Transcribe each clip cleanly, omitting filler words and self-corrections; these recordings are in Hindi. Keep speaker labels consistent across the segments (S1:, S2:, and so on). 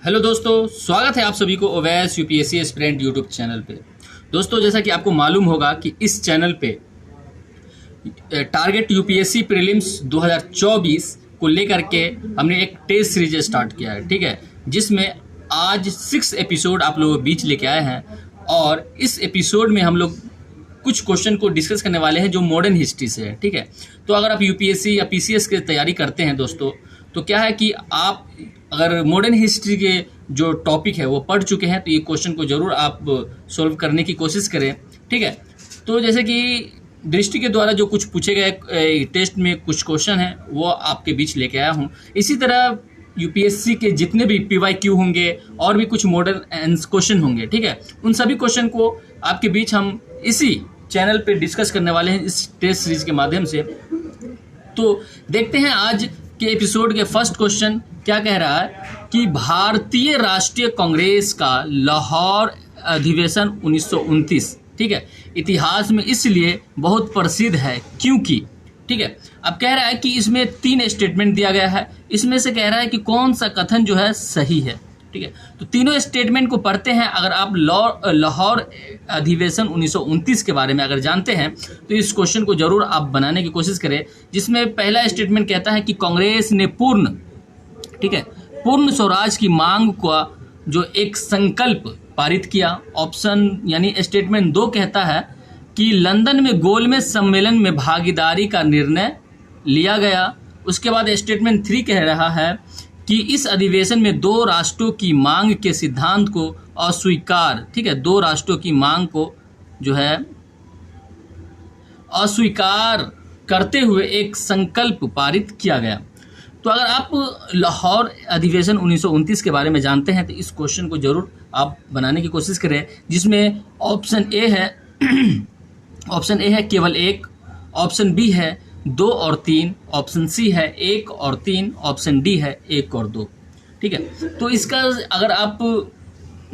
S1: हेलो दोस्तों, स्वागत है आप सभी को Owais UPSC aspirant YouTube channel पे। दोस्तों, जैसा कि आपको मालूम होगा कि इस चैनल पे टारगेट यूपीएससी प्रीलिम्स 2024 को लेकर के हमने एक टेस्ट सीरीज स्टार्ट किया है, ठीक है, जिसमें आज 6 एपिसोड आप लोगों के बीच लेके आए हैं। और इस एपिसोड में हम लोग कुछ क्वेश्चन को डिस्कस करने वाले हैं जो मॉडर्न हिस्ट्री से है, ठीक है। तो अगर आप यूपीएससी या पीसीएस की तैयारी करते हैं दोस्तों, तो क्या है कि आप अगर मॉडर्न हिस्ट्री के जो टॉपिक है वो पढ़ चुके हैं तो ये क्वेश्चन को जरूर आप सॉल्व करने की कोशिश करें, ठीक है। तो जैसे कि दृष्टि के द्वारा जो कुछ पूछे गए टेस्ट में कुछ क्वेश्चन हैं वो आपके बीच लेके आया हूँ। इसी तरह यूपीएससी के जितने भी पीवाईक्यू होंगे और भी कुछ मॉडर्न क्वेश्चन होंगे, ठीक है, उन सभी क्वेश्चन को आपके बीच हम इसी चैनल पे डिस्कस करने वाले हैं इस टेस्ट सीरीज के माध्यम से। तो देखते हैं आज के एपिसोड के फर्स्ट क्वेश्चन क्या कह रहा है कि भारतीय राष्ट्रीय कांग्रेस का लाहौर अधिवेशन 1929, ठीक है, इतिहास में इसलिए बहुत प्रसिद्ध है क्योंकि, ठीक है। अब कह रहा है कि इसमें 3 स्टेटमेंट दिया गया है, इसमें से कह रहा है कि कौन सा कथन जो है सही है, ठीक है। तो तीनों स्टेटमेंट को पढ़ते हैं। अगर आप लाहौर अधिवेशन 1929 के बारे में अगर जानते हैं तो इस क्वेश्चन को जरूर आप बनाने की कोशिश करें, जिसमें पहला स्टेटमेंट कहता है कि कांग्रेस ने पूर्ण स्वराज की मांग का जो एक संकल्प पारित किया। ऑप्शन यानी स्टेटमेंट 2 कहता है कि लंदन में गोलमेज सम्मेलन में भागीदारी का निर्णय लिया गया। उसके बाद स्टेटमेंट 3 कह रहा है कि इस अधिवेशन में 2 राष्ट्रों की मांग के सिद्धांत को अस्वीकार, ठीक है, 2 राष्ट्रों की मांग को जो है अस्वीकार करते हुए एक संकल्प पारित किया गया। तो अगर आप लाहौर अधिवेशन 1929 के बारे में जानते हैं तो इस क्वेश्चन को जरूर आप बनाने की कोशिश करें, जिसमें ऑप्शन ए है केवल 1, ऑप्शन बी है 2 और 3, ऑप्शन सी है 1 और 3, ऑप्शन डी है 1 और 2, ठीक है। तो इसका अगर आप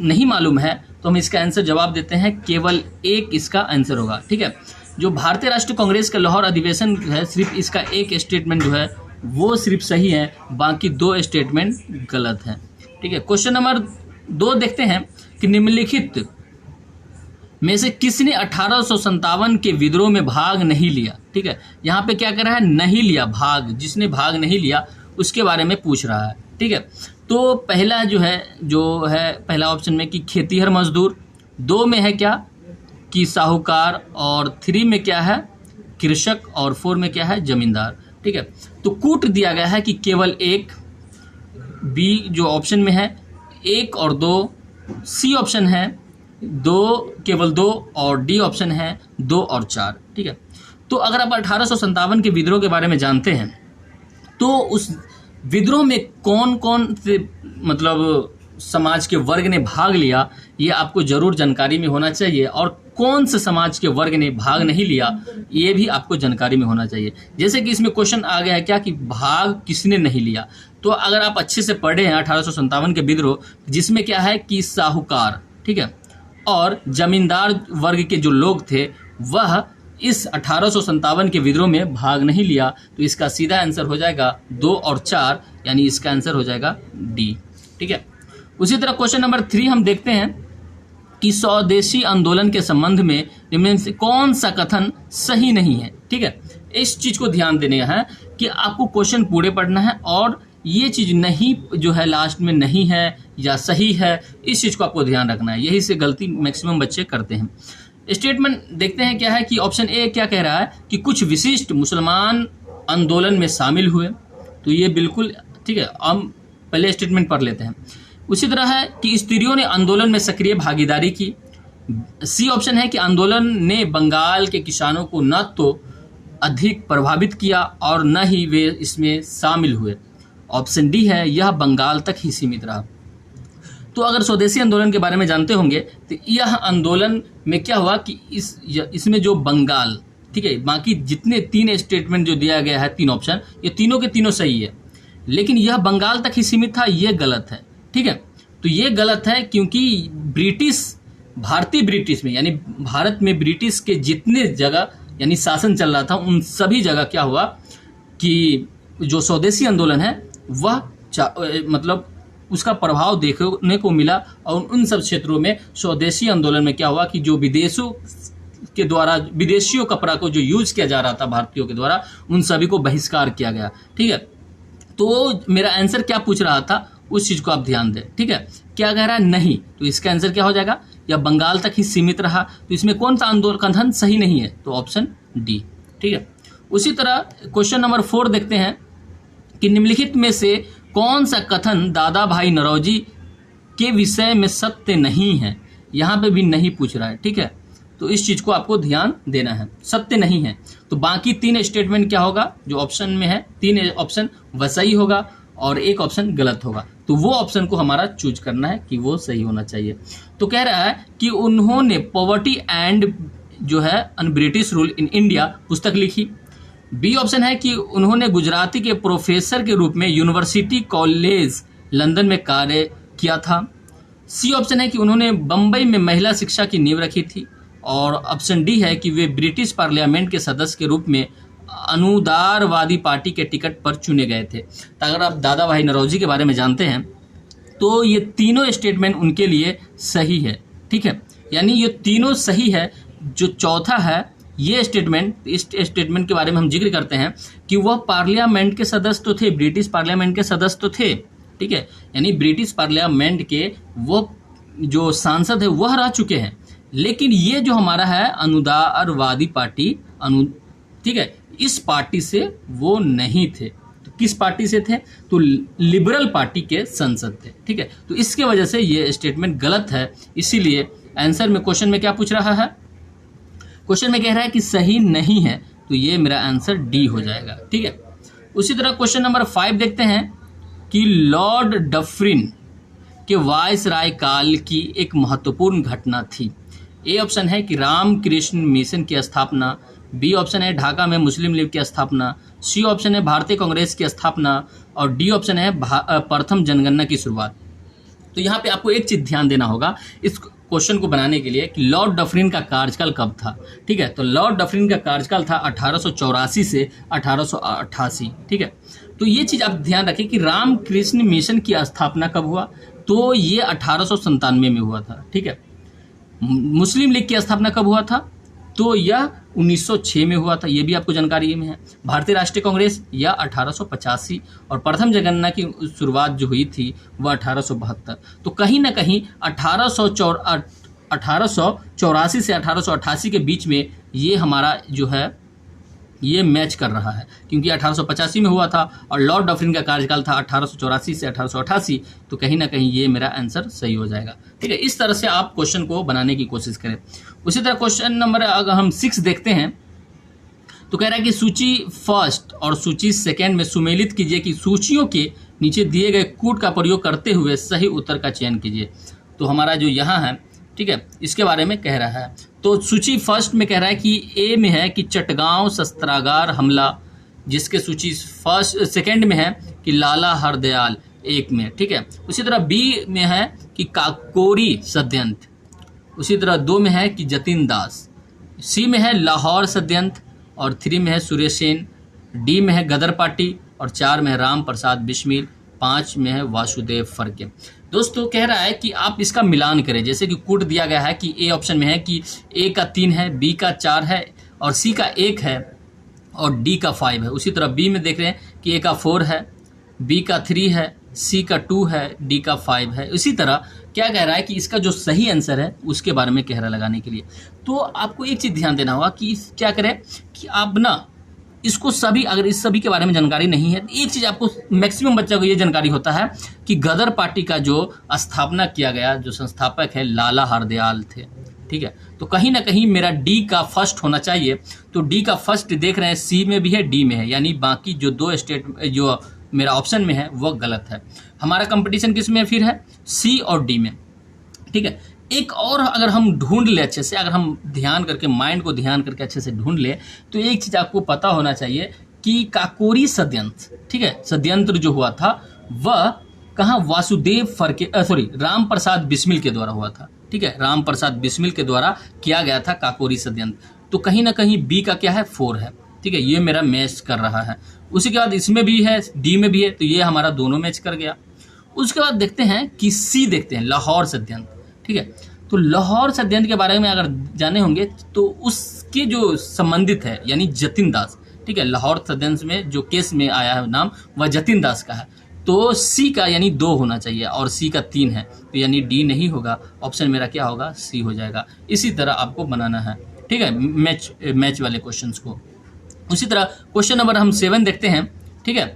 S1: नहीं मालूम है तो हम इसका आंसर जवाब देते हैं, केवल 1 इसका आंसर होगा, ठीक है। जो भारतीय राष्ट्रीय कांग्रेस का लाहौर अधिवेशन है, सिर्फ इसका एक स्टेटमेंट जो है वो सिर्फ सही है, बाकी 2 स्टेटमेंट गलत हैं, ठीक है। क्वेश्चन नंबर 2 देखते हैं कि निम्नलिखित में से किसने 1857 के विद्रोह में भाग नहीं लिया, ठीक है। यहाँ पे क्या कर रहा है, नहीं लिया, भाग, जिसने भाग नहीं लिया उसके बारे में पूछ रहा है, ठीक है। तो पहला जो है पहला ऑप्शन में कि खेतीहर मजदूर, 2 में है क्या कि साहूकार, और 3 में क्या है कृषक, और 4 में क्या है जमींदार, ठीक है। तो कूट दिया गया है कि केवल 1, बी जो ऑप्शन में है 1 और 2, सी ऑप्शन है 2 केवल 2, और डी ऑप्शन है 2 और 4, ठीक है। तो अगर आप 1857 के विद्रोह के बारे में जानते हैं तो उस विद्रोह में कौन कौन से मतलब समाज के वर्ग ने भाग लिया ये आपको जरूर जानकारी में होना चाहिए, और कौन से समाज के वर्ग ने भाग नहीं लिया ये भी आपको जानकारी में होना चाहिए। जैसे कि इसमें क्वेश्चन आ गया है क्या कि भाग किसने नहीं लिया, तो अगर आप अच्छे से पढ़े हैं 1857 के विद्रोह, जिसमें क्या है कि साहूकार, ठीक है, और जमींदार वर्ग के जो लोग थे वह इस 1857 के विद्रोह में भाग नहीं लिया, तो इसका सीधा आंसर हो जाएगा 2 और 4, यानी इसका आंसर हो जाएगा डी, ठीक है। उसी तरह क्वेश्चन नंबर 3 हम देखते हैं कि स्वदेशी आंदोलन के संबंध में इनमें से कौन सा कथन सही नहीं है, ठीक है। इस चीज को ध्यान देने है कि आपको क्वेश्चन पूरे पढ़ना है, और ये चीज नहीं जो है लास्ट में नहीं है या सही है, इस चीज को आपको ध्यान रखना है। यही से गलती मैक्सिमम बच्चे करते हैं। स्टेटमेंट देखते हैं क्या है कि ऑप्शन ए क्या कह रहा है कि कुछ विशिष्ट मुसलमान आंदोलन में शामिल हुए, तो ये बिल्कुल ठीक है। हम पहले स्टेटमेंट पढ़ लेते हैं। उसी तरह है कि स्त्रियों ने आंदोलन में सक्रिय भागीदारी की। सी ऑप्शन है कि आंदोलन ने बंगाल के किसानों को न तो अधिक प्रभावित किया और न ही वे इसमें शामिल हुए। ऑप्शन डी है यह बंगाल तक ही सीमित रहा। तो अगर स्वदेशी आंदोलन के बारे में जानते होंगे तो यह आंदोलन में क्या हुआ कि इसमें जो बंगाल, ठीक है, बाकी जितने 3 स्टेटमेंट जो दिया गया है 3 ऑप्शन, ये तीनों के तीनों सही है, लेकिन यह बंगाल तक ही सीमित था, ये गलत है, ठीक है। तो ये गलत है क्योंकि भारतीय ब्रिटिश में यानी भारत में ब्रिटिश के जितने जगह यानी शासन चल रहा था उन सभी जगह क्या हुआ कि जो स्वदेशी आंदोलन है वह मतलब उसका प्रभाव देखने को मिला। और उन सब क्षेत्रों में स्वदेशी आंदोलन में क्या हुआ कि जो विदेशों के द्वारा विदेशियों कपड़ा को जो यूज किया जा रहा था भारतीयों के द्वारा, उन सभी को बहिष्कार किया गया। ठीक है, तो मेरा आंसर क्या पूछ रहा था उस चीज को आप ध्यान दें। ठीक है, क्या कह रहा है? नहीं, तो इसका आंसर क्या हो जाएगा? या बंगाल तक ही सीमित रहा, तो इसमें कौन सा आंदोलन कथन सही नहीं है? तो ऑप्शन डी। ठीक है, उसी तरह क्वेश्चन नंबर 4 देखते हैं कि निम्नलिखित में से कौन सा कथन दादा भाई नौरोजी के विषय में सत्य नहीं है? यहाँ पे भी नहीं पूछ रहा है। ठीक है, तो इस चीज को आपको ध्यान देना है, सत्य नहीं है। तो बाकी 3 स्टेटमेंट क्या होगा जो ऑप्शन में है? 3 ऑप्शन वह सही होगा और 1 ऑप्शन गलत होगा। तो वो ऑप्शन को हमारा चूज करना है कि वो सही होना चाहिए। तो कह रहा है कि उन्होंने पॉवर्टी एंड जो है un British rule in India पुस्तक लिखी। बी ऑप्शन है कि उन्होंने गुजराती के प्रोफेसर के रूप में यूनिवर्सिटी कॉलेज लंदन में कार्य किया था। सी ऑप्शन है कि उन्होंने बंबई में महिला शिक्षा की नींव रखी थी। और ऑप्शन डी है कि वे ब्रिटिश पार्लियामेंट के सदस्य के रूप में अनुदारवादी पार्टी के टिकट पर चुने गए थे। तो अगर आप दादा भाई नौरोजी के बारे में जानते हैं तो ये तीनों स्टेटमेंट उनके लिए सही है। ठीक है, यानी ये तीनों सही है। जो चौथा है ये स्टेटमेंट, इस स्टेटमेंट के बारे में हम जिक्र करते हैं कि वह पार्लियामेंट के सदस्य तो थे, ब्रिटिश पार्लियामेंट के सदस्य तो थे। ठीक है, यानी ब्रिटिश पार्लियामेंट के वो जो सांसद है वह रह चुके हैं, लेकिन ये जो हमारा है अनुदारवादी पार्टी ठीक है, इस पार्टी से वो नहीं थे। तो किस पार्टी से थे? तो लिबरल पार्टी के सांसद थे। ठीक है, तो इसके वजह से ये स्टेटमेंट गलत है। इसीलिए आंसर में क्वेश्चन में क्या पूछ रहा है? क्वेश्चन में कह रहा है कि सही नहीं है, तो ये मेरा आंसर डी हो जाएगा। ठीक है, उसी तरह क्वेश्चन नंबर 5 देखते हैं कि लॉर्ड डफरिन के वायसराय काल की एक महत्वपूर्ण घटना थी। ए ऑप्शन है कि रामकृष्ण मिशन की स्थापना, बी ऑप्शन है ढाका में मुस्लिम लीग की स्थापना, सी ऑप्शन है भारतीय कांग्रेस की स्थापना और डी ऑप्शन है प्रथम जनगणना की शुरुआत। तो यहाँ पे आपको एक चीज ध्यान देना होगा इस क्वेश्चन को बनाने के लिए कि लॉर्ड डफरिन का कार्यकाल कब था। ठीक है, तो लॉर्ड डफरिन का कार्यकाल था 1884 से 1888। ठीक है, तो ये चीज आप ध्यान रखें कि रामकृष्ण मिशन की स्थापना कब हुआ? तो ये 1897 में हुआ था। ठीक है, मुस्लिम लीग की स्थापना कब हुआ था? तो यह 1906 में हुआ था, ये भी आपको जानकारी में है। भारतीय राष्ट्रीय कांग्रेस या 1885 और प्रथम जनगणना की शुरुआत जो हुई थी वह 1872। तो कहीं ना कहीं 1884 से 1888 के बीच में ये हमारा जो है ये मैच कर रहा है, क्योंकि 1885 में हुआ था और लॉर्ड डफरिन का कार्यकाल था 1884 से 1888। तो कहीं ना कहीं ये मेरा आंसर सही हो जाएगा। ठीक है, इस तरह से आप क्वेश्चन को बनाने की कोशिश करें। उसी तरह क्वेश्चन नंबर अगर हम 6 देखते हैं तो कह रहा है कि सूची फर्स्ट और सूची सेकेंड में सुमेलित कीजिए कि सूचियों के नीचे दिए गए कूट का प्रयोग करते हुए सही उत्तर का चयन कीजिए। तो हमारा जो यहाँ है, ठीक है, इसके बारे में कह रहा है। तो सूची फर्स्ट में कह रहा है कि ए में है कि चटगांव शस्त्रागार हमला, जिसके सूची फर्स्ट सेकंड में है कि लाला हरदयाल 1 में। ठीक है, उसी तरह बी में है कि काकोरी षड्यंत्र, उसी तरह 2 में है कि जतिन दास, सी में है लाहौर षड्यंत्र और 3 में है सुरेश सेन, डी में है गदर पार्टी और 4 में है राम प्रसाद बिस्मिल, 5 में है वासुदेव फरके। दोस्तों कह रहा है कि आप इसका मिलान करें, जैसे कि कूट दिया गया है कि ए ऑप्शन में है कि ए का 3 है, बी का 4 है और सी का 1 है और डी का 5 है। उसी तरह बी में देख रहे हैं कि ए का 4 है, बी का 3 है, सी का 2 है, डी का 5 है। इसी तरह क्या कह रहा है कि इसका जो सही आंसर है उसके बारे में कह रहा है लगाने के लिए। तो आपको एक चीज ध्यान देना होगा कि क्या करें कि आप ना इसको सभी, अगर इस सभी के बारे में जानकारी नहीं है, एक चीज आपको मैक्सिमम बच्चों को ये जानकारी होता है कि गदर पार्टी का जो स्थापना किया गया, जो संस्थापक है लाला हरदयाल थे। ठीक है, तो कहीं ना कहीं मेरा डी का फर्स्ट होना चाहिए। तो डी का फर्स्ट देख रहे हैं, सी में भी है, डी में है, यानी बाकी जो 2 स्टेट जो मेरा ऑप्शन में है वह गलत है। हमारा कंपटीशन किस में फिर है? सी और डी में। ठीक है, एक और अगर हम ढूंढ ले अच्छे से, अगर हम ध्यान करके माइंड को ध्यान करके अच्छे से ढूंढ ले, तो एक चीज आपको पता होना चाहिए कि काकोरी षड्यंत्र, ठीक है, षड्यंत्र जो हुआ था वह कहाँ? वासुदेव फरके राम प्रसाद बिस्मिल के द्वारा हुआ था। ठीक है, राम प्रसाद बिस्मिल के द्वारा किया गया था काकोरी षड्यंत्र। तो कहीं ना कहीं बी का क्या है? 4 है। ठीक है, ये मेरा मैच कर रहा है। उसी के बाद इसमें भी है, डी में भी है, तो ये हमारा दोनों मैच कर गया। उसके बाद देखते हैं कि सी देखते हैं, लाहौर षड्यंत्र। ठीक है, तो लाहौर षड्यंत्र के बारे में अगर जाने होंगे तो उसके जो संबंधित है यानी जतिन दास। ठीक है, लाहौर षड्यंत्र में जो केस में आया है नाम वह जतिन दास का है। तो सी का यानी 2 होना चाहिए और सी का 3 है, तो यानी डी नहीं होगा। ऑप्शन मेरा क्या होगा, सी हो जाएगा। इसी तरह आपको बनाना है। ठीक है, मैच वाले क्वेश्चंस को। उसी तरह क्वेश्चन नंबर हम 7 देखते हैं। ठीक है,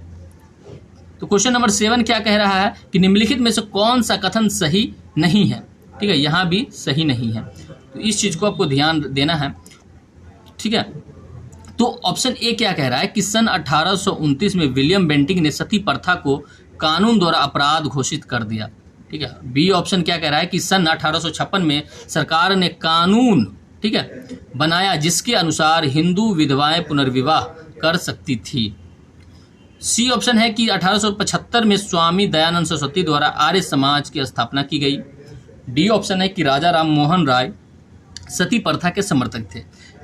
S1: तो क्वेश्चन नंबर 7 क्या कह रहा है कि निम्नलिखित में से कौन सा कथन सही नहीं है। ठीक है, यहाँ भी सही नहीं है, तो इस चीज को आपको ध्यान देना है। ठीक है, तो ऑप्शन ए क्या कह रहा है कि सन 1829 में विलियम बेंटिंक ने सती प्रथा को कानून द्वारा अपराध घोषित कर दिया। ठीक है, बी ऑप्शन क्या कह रहा है कि सन 1856 में सरकार ने कानून, ठीक है, बनाया जिसके अनुसार हिंदू विधवाएं पुनर्विवाह कर सकती थी। सी ऑप्शन है कि 1875 में स्वामी दयानंद सरस्वती द्वारा आर्य समाज की स्थापना की गई। डी ऑप्शन है कि राजा राम मोहन राय सती प्रथा के समर्थक थे।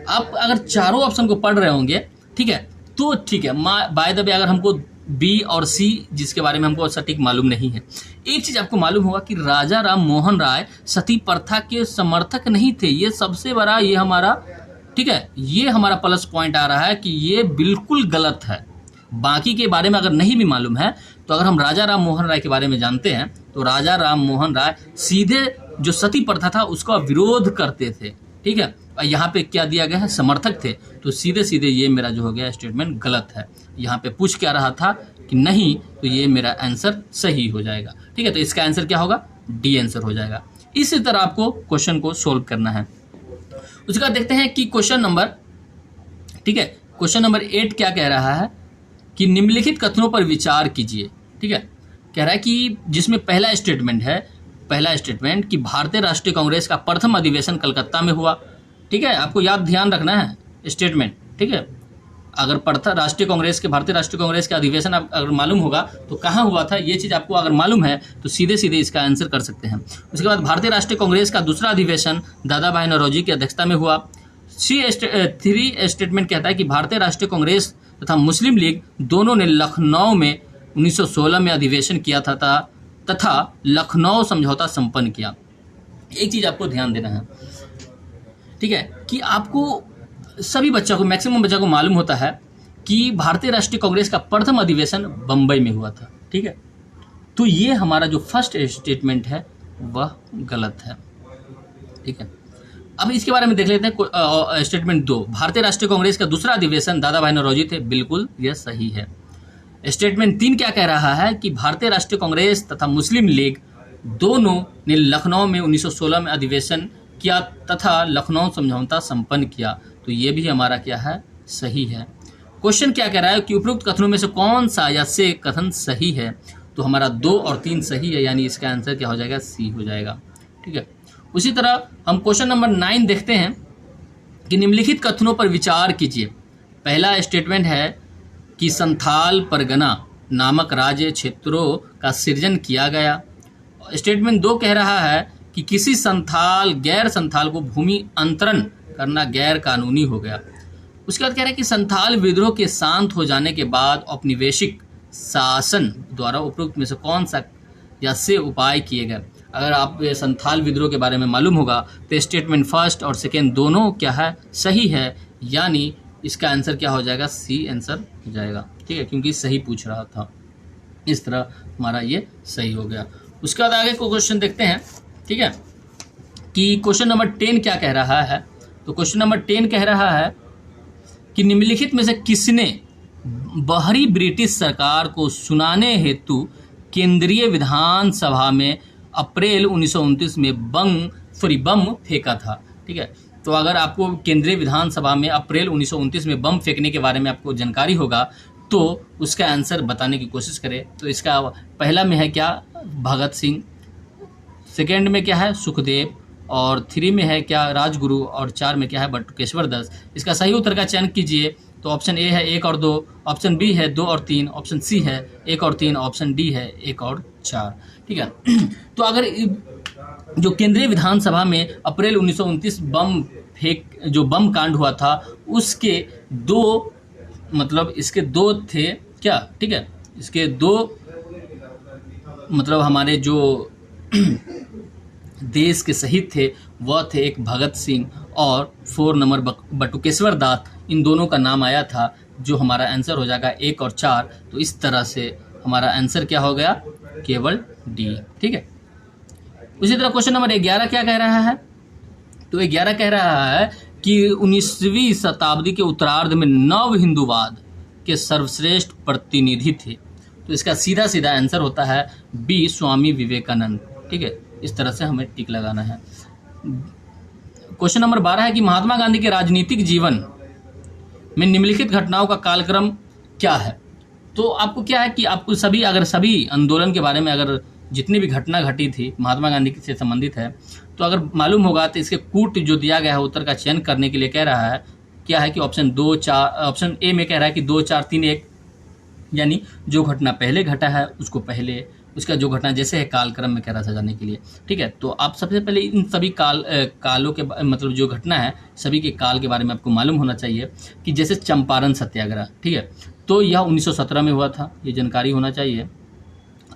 S1: आप अगर चारों ऑप्शन को पढ़ रहे होंगे, ठीक है, तो ठीक है। बाय द वे अगर हमको बी और सी जिसके बारे में हमको सटीक मालूम नहीं है, एक चीज आपको मालूम होगा कि राजा राम मोहन राय सती प्रथा के समर्थक नहीं थे। ये सबसे बड़ा ये हमारा, ठीक है, ये हमारा प्लस पॉइंट आ रहा है कि ये बिल्कुल गलत है। बाकी के बारे में अगर नहीं भी मालूम है तो अगर हम राजा राम मोहन राय के बारे में जानते हैं तो राजा राम मोहन राय सीधे जो सती प्रथा था उसका विरोध करते थे। ठीक है, और यहाँ पे क्या दिया गया है, समर्थक थे। तो सीधे सीधे ये मेरा जो हो गया स्टेटमेंट गलत है। यहाँ पे पूछ क्या रहा था कि नहीं, तो ये मेरा आंसर सही हो जाएगा। ठीक है, तो इसका आंसर क्या होगा, डी आंसर हो जाएगा। इसी तरह आपको क्वेश्चन को सोल्व करना है। उसके बाद देखते हैं कि क्वेश्चन नंबर, ठीक है, क्वेश्चन नंबर 8 क्या कह रहा है कि निम्नलिखित कथनों पर विचार कीजिए। ठीक है, कह रहा है कि जिसमें पहला स्टेटमेंट कि भारतीय राष्ट्रीय कांग्रेस का प्रथम अधिवेशन कलकत्ता में हुआ। ठीक है, आपको याद ध्यान रखना है स्टेटमेंट। ठीक है, अगर भारतीय राष्ट्रीय कांग्रेस का अधिवेशन आप अगर मालूम होगा तो कहाँ हुआ था, ये चीज आपको अगर मालूम है तो सीधे सीधे इसका आंसर कर सकते हैं। उसके बाद भारतीय राष्ट्रीय कांग्रेस का दूसरा अधिवेशन दादा भाई नौरोजी की अध्यक्षता में हुआ। थ्री स्टेटमेंट कहता है कि भारतीय राष्ट्रीय कांग्रेस तथा मुस्लिम लीग दोनों ने लखनऊ में 1916 में अधिवेशन किया था तथा लखनऊ समझौता संपन्न किया। एक चीज आपको ध्यान देना है, ठीक है, कि आपको सभी बच्चों को, मैक्सिमम बच्चों को मालूम होता है कि भारतीय राष्ट्रीय कांग्रेस का प्रथम अधिवेशन बंबई में हुआ था। ठीक है, तो ये हमारा जो फर्स्ट स्टेटमेंट है वह गलत है। ठीक है, अब इसके बारे में देख लेते हैं। स्टेटमेंट 2, भारतीय राष्ट्रीय कांग्रेस का दूसरा अधिवेशन दादा भाई नौरोजी थे, बिल्कुल यह सही है। स्टेटमेंट 3 क्या कह रहा है कि भारतीय राष्ट्रीय कांग्रेस तथा मुस्लिम लीग दोनों ने लखनऊ में 1916 में अधिवेशन किया तथा लखनऊ समझौता संपन्न किया। तो ये भी हमारा क्या है, सही है। क्वेश्चन क्या कह रहा है कि उपरोक्त कथनों में से कौन सा या से कथन सही है। तो हमारा 2 और 3 सही है, यानी इसका आंसर क्या हो जाएगा, सी हो जाएगा। ठीक है, उसी तरह हम क्वेश्चन नंबर 9 देखते हैं कि निम्नलिखित कथनों पर विचार कीजिए। पहला स्टेटमेंट है कि संथाल परगना नामक राज्य क्षेत्रों का सृजन किया गया। स्टेटमेंट 2 कह रहा है कि किसी गैर संथाल को भूमि अंतरण करना गैर कानूनी हो गया। उसके बाद कह रहा है कि संथाल विद्रोह के शांत हो जाने के बाद औपनिवेशिक शासन द्वारा उपरोक्त में से कौन सा या से उपाय किए गए। अगर आप संथाल विद्रोह के बारे में मालूम होगा तो स्टेटमेंट फर्स्ट और सेकेंड दोनों क्या है, सही है, यानी इसका आंसर क्या हो जाएगा, सी आंसर हो जाएगा। ठीक है, क्योंकि सही पूछ रहा था, इस तरह हमारा ये सही हो गया। उसके बाद आगे को क्वेश्चन देखते हैं। ठीक है, कि क्वेश्चन नंबर 10 क्या कह रहा है। तो क्वेश्चन नंबर 10 कह रहा है कि निम्नलिखित में से किसने बाहरी ब्रिटिश सरकार को सुनाने हेतु केंद्रीय विधानसभा में अप्रैल 1929 में बम फेंका था। ठीक है, तो अगर आपको केंद्रीय विधानसभा में अप्रैल 1929 में बम फेंकने के बारे में आपको जानकारी होगा तो उसका आंसर बताने की कोशिश करें। तो इसका पहला में है क्या, भगत सिंह, सेकेंड में क्या है, सुखदेव, और 3 में है क्या, राजगुरु, और 4 में क्या है, बटुकेश्वर दास। इसका सही उत्तर का चयन कीजिए। तो ऑप्शन ए है 1 और 2, ऑप्शन बी है 2 और 3, ऑप्शन सी है 1 और 3, ऑप्शन डी है 1 और 4। ठीक है, तो अगर जो केंद्रीय विधानसभा में अप्रैल 1929 जो बम कांड हुआ था उसके 2 मतलब इसके 2 थे क्या। ठीक है, इसके 2 मतलब हमारे जो देश के शहीद थे वह थे एक भगत सिंह और 4 नंबर बटुकेश्वर दास, इन दोनों का नाम आया था, जो हमारा आंसर हो जाएगा 1 और 4। तो इस तरह से हमारा आंसर क्या हो गया, केवल डी। ठीक है। उसी तरह क्वेश्चन नंबर 11 क्या कह रहा है, तो 11 कह रहा है कि 19वीं शताब्दी के उत्तरार्ध में नव हिंदूवाद के सर्वश्रेष्ठ प्रतिनिधि थे। तो इसका सीधा सीधा आंसर होता है बी, स्वामी विवेकानंद। ठीक है, इस तरह से हमें टिक लगाना है। क्वेश्चन नंबर 12 है कि महात्मा गांधी के राजनीतिक जीवन में निम्नलिखित घटनाओं का कालक्रम क्या है। तो आपको क्या है कि आपको सभी आंदोलन के बारे में अगर जितनी भी घटना घटी थी महात्मा गांधी से संबंधित है तो अगर मालूम होगा तो इसके कूट जो दिया गया है उत्तर का चयन करने के लिए कह रहा है क्या है कि ऑप्शन ए में कह रहा है कि 2 4 3 1, यानी जो घटना पहले घटा है उसको पहले, उसका जो घटना जैसे है कालक्रम में कह रहा था जाने के लिए। ठीक है, तो आप सबसे पहले इन सभी कालों के मतलब जो घटना है सभी के काल के बारे में आपको मालूम होना चाहिए कि जैसे चंपारण सत्याग्रह, ठीक है, तो यह 1917 में हुआ था, ये जानकारी होना चाहिए।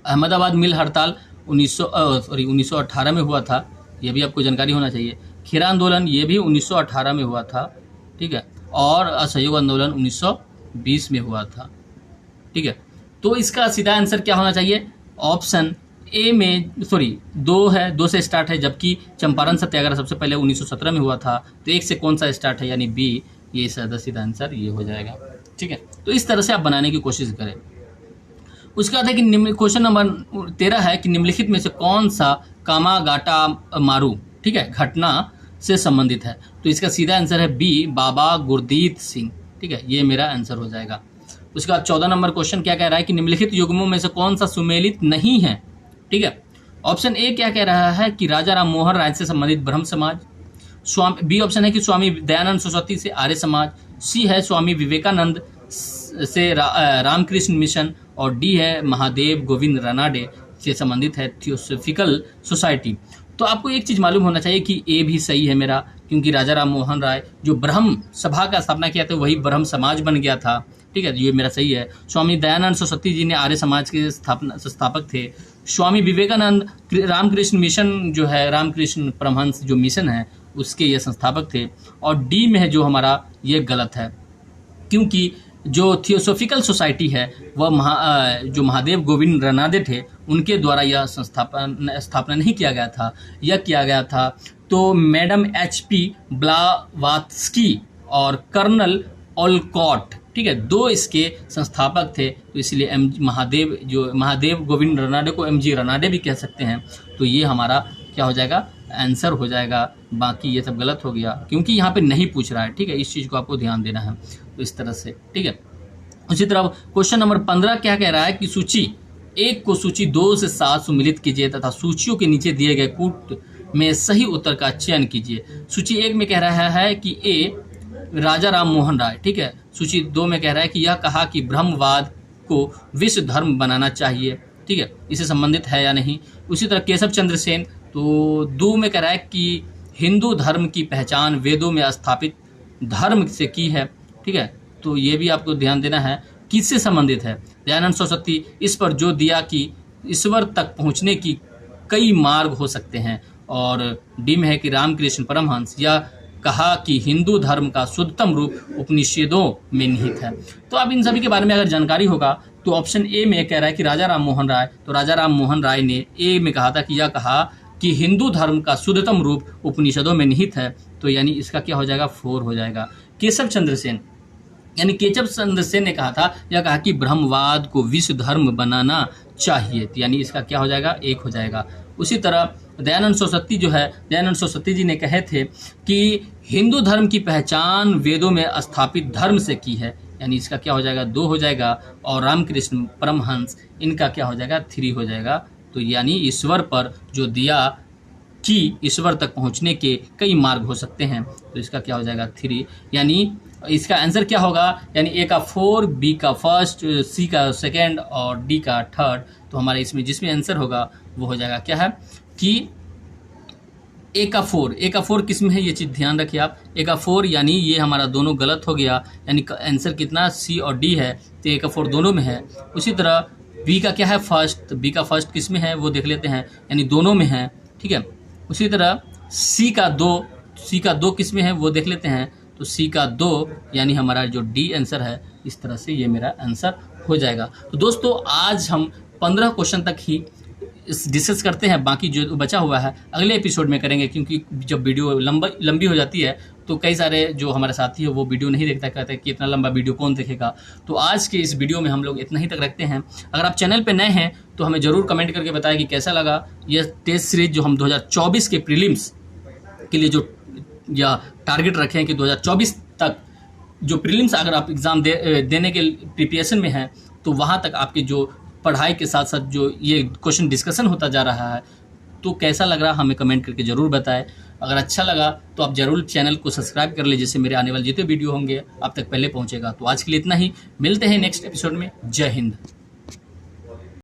S1: अहमदाबाद मिल हड़ताल 1918 में हुआ था, ये भी आपको जानकारी होना चाहिए। खेरा आंदोलन ये भी 1918 में हुआ था। ठीक है, और असहयोग आंदोलन 1920 में हुआ था। ठीक है, तो इसका सीधा आंसर क्या होना चाहिए, ऑप्शन ए में 2 है, 2 से स्टार्ट है, जबकि चंपारण सत्याग्रह सबसे पहले 1917 में हुआ था, तो 1 से कौन सा स्टार्ट है, यानी बी, ये सीधा आंसर ये हो जाएगा। ठीक है, तो इस तरह से आप बनाने की कोशिश करें। उसके बाद है कि क्वेश्चन नंबर 13 है कि निम्नलिखित में से कौन सा कामागाटा मारू, ठीक है, घटना से संबंधित है। तो इसका सीधा आंसर है बी, बाबा गुरदीत सिंह। ठीक है, ये मेरा आंसर हो जाएगा। उसके बाद 14 नंबर क्वेश्चन क्या कह रहा है कि निम्नलिखित युग्मों में से कौन सा सुमेलित नहीं है। ठीक है, ऑप्शन ए क्या कह रहा है कि राजा राम मोहन राय से संबंधित ब्रह्म समाज, बी ऑप्शन है कि स्वामी दयानंद सरस्वती से आर्य समाज, सी है स्वामी विवेकानंद से रामकृष्ण मिशन, और डी है महादेव गोविंद रनाडे से संबंधित है थियोसॉफिकल सोसाइटी। तो आपको एक चीज मालूम होना चाहिए कि ए भी सही है मेरा, क्योंकि राजा राम मोहन राय जो ब्रह्म सभा का स्थापना किया था वही ब्रह्म समाज बन गया था। ठीक है, ये मेरा सही है। स्वामी दयानंद सरस्वती जी ने आर्य समाज के संस्थापक थे। स्वामी विवेकानंद रामकृष्ण मिशन जो है, रामकृष्ण परमहंस जो मिशन है उसके ये संस्थापक थे। और डी में है जो हमारा ये गलत है, क्योंकि जो थियोसॉफिकल सोसाइटी है वह जो महादेव गोविंद रनाडे थे उनके द्वारा यह स्थापना नहीं किया गया था। यह किया गया था तो मैडम HP ब्लावात्स्की और कर्नल ओलकॉट, ठीक है, 2 इसके संस्थापक थे। तो इसलिए महादेव गोविंद रनाडे को MG रनाडे भी कह सकते हैं। तो ये हमारा क्या हो जाएगा, आंसर हो जाएगा। बाकी ये सब गलत हो गया क्योंकि यहाँ पे नहीं पूछ रहा है। ठीक है, इस चीज़ को आपको ध्यान देना है। तो इस तरह से ठीक है। उसी तरह क्वेश्चन नंबर 15 क्या कह रहा है कि सूची 1 को सूची 2 से 7 सुमिलित कीजिए तथा सूचियों के नीचे दिए गए कूट में सही उत्तर का चयन कीजिए। सूची 1 में कह रहा है कि ए, राजा राम मोहन राय। ठीक है, सूची 2 में कह रहा है कि यह कहा कि ब्रह्मवाद को विश्व धर्म बनाना चाहिए। ठीक है, इससे संबंधित है या नहीं। उसी तरह केशव चंद्र सेन, तो 2 में कह रहा है कि हिंदू धर्म की पहचान वेदों में स्थापित धर्म से की है। ठीक है, तो ये भी आपको ध्यान देना है किससे संबंधित है। दयानंद सरस्वती इस पर जो दिया कि ईश्वर तक पहुंचने की कई मार्ग हो सकते हैं। और डी में है कि रामकृष्ण परमहंस यह कहा कि हिंदू धर्म का शुद्धतम रूप उपनिषदों में निहित है। तो अब इन सभी के बारे में अगर जानकारी होगा तो ऑप्शन ए में कह रहा है कि राजा राम मोहन राय, तो राजा राम मोहन राय ने ए में कहा था कि यह कहा कि हिंदू धर्म का शुद्धतम रूप उपनिषदों में निहित है। तो यानी इसका क्या हो जाएगा, 4 हो जाएगा। केशव चंद्र सेन यानी केशव चंद्र सेन ने कहा था, यह कहा कि ब्रह्मवाद को विश्व धर्म बनाना चाहिए। तो यानी इसका क्या हो जाएगा, 1 हो जाएगा। उसी तरह दयानंद सरस्वती जो है, दयानंद सरस्वती जी ने कहे थे कि हिंदू धर्म की पहचान वेदों में स्थापित धर्म से की है। यानी इसका क्या हो जाएगा, 2 हो जाएगा। और रामकृष्ण परमहंस इनका क्या हो जाएगा, 3 हो जाएगा। तो यानी ईश्वर पर जो दिया कि ईश्वर तक पहुंचने के कई मार्ग हो सकते हैं, तो इसका क्या हो जाएगा, 3। यानी इसका आंसर क्या होगा, यानी ए का 4, बी का फर्स्ट, सी का सेकेंड और डी का 3rd। तो हमारे इसमें जिसमें आंसर होगा वो हो जाएगा क्या है कि ए का 4। ए का 4 किस में है ये चीज़ ध्यान रखिए आप। ए का 4 यानी ये हमारा दोनों गलत हो गया, यानी आंसर कितना, सी और डी है। तो ए का 4 दोनों में है। उसी तरह बी का क्या है फर्स्ट, बी का फर्स्ट किस में है वो देख लेते हैं, यानी दोनों में है, ठीक है। उसी तरह सी का दो किस में है वो देख लेते हैं, तो सी का 2 यानी हमारा जो डी आंसर है, इस तरह से ये मेरा आंसर हो जाएगा। तो दोस्तों आज हम 15 क्वेश्चन तक ही डिस्कस करते हैं, बाकी जो बचा हुआ है अगले एपिसोड में करेंगे, क्योंकि जब वीडियो लंबी हो जाती है तो कई सारे जो हमारे साथी है वो वीडियो नहीं देखता, कहते हैं कि इतना लंबा वीडियो कौन देखेगा। तो आज के इस वीडियो में हम लोग इतना ही तक रखते हैं। अगर आप चैनल पे नए हैं तो हमें ज़रूर कमेंट करके बताएं कि कैसा लगा ये टेस्ट सीरीज जो हम 2024 के प्रीलिम्स के लिए जो या टारगेट रखे हैं कि 2024 तक जो प्रीलिम्स अगर आप एग्ज़ाम देने के प्रिपरेशन में हैं तो वहाँ तक आपकी जो पढ़ाई के साथ साथ जो ये क्वेश्चन डिस्कशन होता जा रहा है, तो कैसा लग रहा है हमें कमेंट करके ज़रूर बताएं। अगर अच्छा लगा तो आप ज़रूर चैनल को सब्सक्राइब कर ले, जिससे मेरे आने वाले जितने वीडियो होंगे आप तक पहले पहुंचेगा। तो आज के लिए इतना ही, मिलते हैं नेक्स्ट एपिसोड में। जय हिंद।